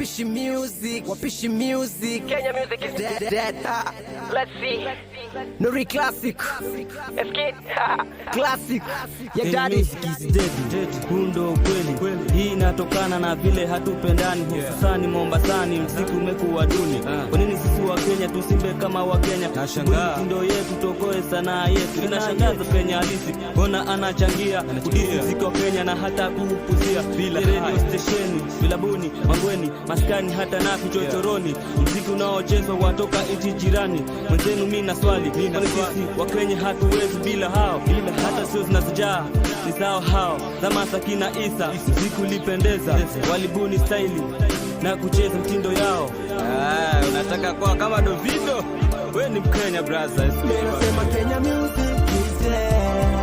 Wapishi music, Wapishi music. Kenya music is dead. Let's see. Nuri classic. Escape. Classic. Ya daddy. Music is dead. Hundo kweli. Hii inatokana na vile hatupendani, hususani Mombasani mziki umekuwa duni. Kwa nini sisi wa Kenya tusimbe kama wa Kenya? Nashangaa ndio yetu tokoe sanaa yetu. Inashangaza Kenya halisi. Mbona anachangia muziki wa Kenya na hata kuupuzia bila radio station, vilabuni, mangweni, maskani hata na vichochoroni. Muziki unaochezwa watoka nchi jirani. Mwenzenu mimi na swali, kwa sisi wa Kenya hatuwezi bila hao? Hata sio zinasijaa ni zao hao zama Sakina Isa. Muziki ulipendeza, walibuni style na kucheza mtindo yao. Unataka kwa kama Davido? Wewe ni Mkenya brother. Nasema Kenya music is dead.